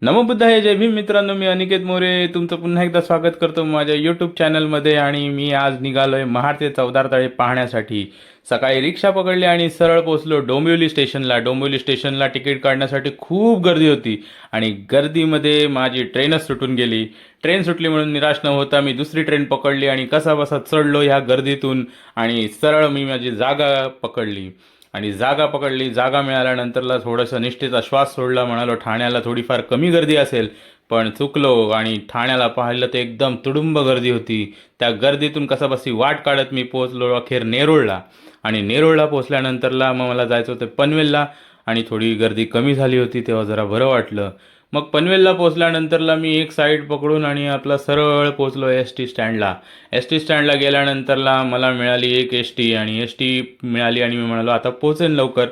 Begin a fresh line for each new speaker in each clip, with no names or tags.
नमो बुद्धाय, जय भीम मित्रांनो. मी अनिकेत मोरे तुमचं पुन्हा एकदा स्वागत करतो माझ्या यूट्यूब चॅनलमध्ये. आणि मी आज निघालोय महाड ते चौदार तळे पाहण्यासाठी. सकाळी रिक्षा पकडली आणि सरळ पोहोचलो डोंबिवली स्टेशनला. डोंबिवली स्टेशनला तिकीट काढण्यासाठी खूप गर्दी होती आणि गर्दीमध्ये माझी ट्रेनच सुटून गेली. ट्रेन सुटली म्हणून निराश न होता मी दुसरी ट्रेन पकडली आणि कसाबसा चढलो ह्या गर्दीतून आणि सरळ मी माझी जागा पकडली. आणि जागा पकडली. जागा मिळाल्यानंतरला थोडंसं निष्ठेचा श्वास सोडला. म्हणालो ठाण्याला थोडीफार कमी गर्दी असेल, पण चुकलो आणि ठाण्याला पाहिलं तर एकदम तुडुंब गर्दी होती. त्या गर्दीतून कसाबसी वाट काढत मी पोहोचलो अखेर नेरुळला. आणि नेरुळला पोहोचल्यानंतरला मग मला जायचं होतं पनवेलला आणि थोडी गर्दी कमी झाली होती तेव्हा जरा बरं वाटलं. मग पनवेलला पोहोचल्यानंतरला मी एक साईड पकडून आणि आपला सरळ पोहोचलो एस टी स्टँडला. एस टी स्टँडला गेल्यानंतरला मला मिळाली एक एस टी आणि एस टी मिळाली आणि मी म्हणालो आता पोहोचेन लवकर.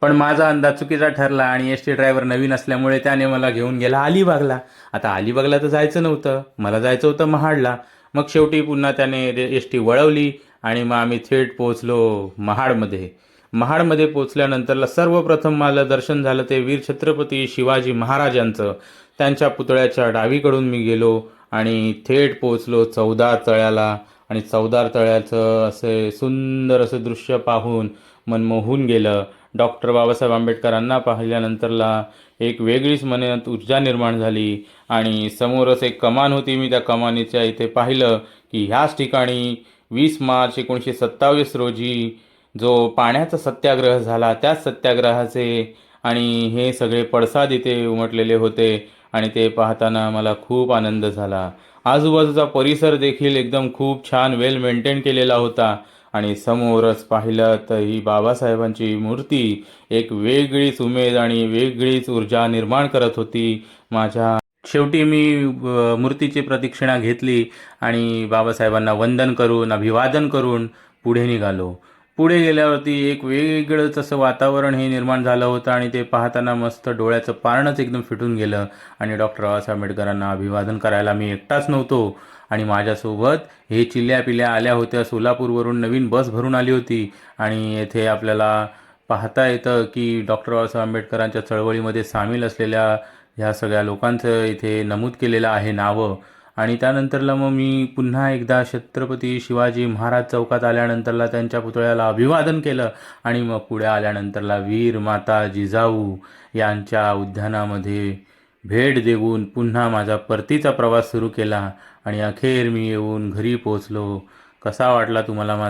पण माझा अंदाज चुकीचा ठरला आणि एस टी ड्रायव्हर नवीन असल्यामुळे त्याने मला घेऊन गेला अलिबागला. आता अलिबागला तर जायचं नव्हतं, मला जायचं होतं महाडला. मग शेवटी पुन्हा त्याने एस टी वळवली आणि मग आम्ही थेट पोहोचलो महाडमध्ये. महाडमध्ये पोहोचल्यानंतरला सर्वप्रथम मला दर्शन झालं ते वीर छत्रपती शिवाजी महाराजांचं. त्यांच्या पुतळ्याच्या डावीकडून मी गेलो आणि थेट पोहोचलो चौदार तळ्याला. आणि चौदार तळ्याचं असे सुंदर असं दृश्य पाहून मन मोहून गेलं. डॉक्टर बाबासाहेब आंबेडकरांना पाहिल्यानंतरला एक वेगळीच मनात ऊर्जा निर्माण झाली. आणि समोरच एक कमान होती. मी त्या कमानीच्या इथे पाहिलं की ह्याच ठिकाणी 20 मार्च 1927 रोजी जो पाण्याचा सत्याग्रह झाला त्याच सत्याग्रहाचे आणि हे सगळे पडसाद इथे उमटलेले होते. आणि ते पाहताना मला खूप आनंद झाला. आजूबाजूचा परिसर देखील एकदम खूप छान वेल मेंटेन केलेला होता. आणि समोरच पाहिलं तर ही बाबासाहेबांची मूर्ती एक वेगळीच उमेद आणि वेगळीच ऊर्जा निर्माण करत होती माझ्या. शेवटी मी मूर्तीची प्रदक्षिणा घेतली आणि बाबासाहेबांना वंदन करून अभिवादन करून पुढे निघालो. पुढे गेल्यावरती एक वेगळंच असं वातावरण हे निर्माण झालं होतं आणि ते पाहताना मस्त डोळ्याचं पारणंच एकदम फिटून गेलं. आणि डॉक्टर बाबासाहेब आंबेडकरांना अभिवादन करायला मी एकटाच नव्हतो आणि माझ्यासोबत हे चिल्ल्या पिल्ल्या आल्या होत्या. सोलापूरवरून नवीन बस भरून आली होती. आणि येथे आपल्याला पाहता येतं की डॉक्टर बाबासाहेब आंबेडकरांच्या चळवळीमध्ये सामील असलेल्या ह्या सगळ्या लोकांचं इथे नमूद केलेलं आहे नावं. आणि त्यानंतरला मग मी पुन्हा एकदा छत्रपती शिवाजी महाराज चौकात आल्यानंतरला त्यांच्या पुतळ्याला अभिवादन केलं. आणि मग पुढे आल्यानंतरला वीर माता जिजाऊ यांच्या उद्यानामध्ये भेट देऊन पुन्हा माझा परतीचा प्रवास सुरू केला. आणि अखेर मी येऊन घरी पोहोचलो. कसा वाटला तुम्हाला माझा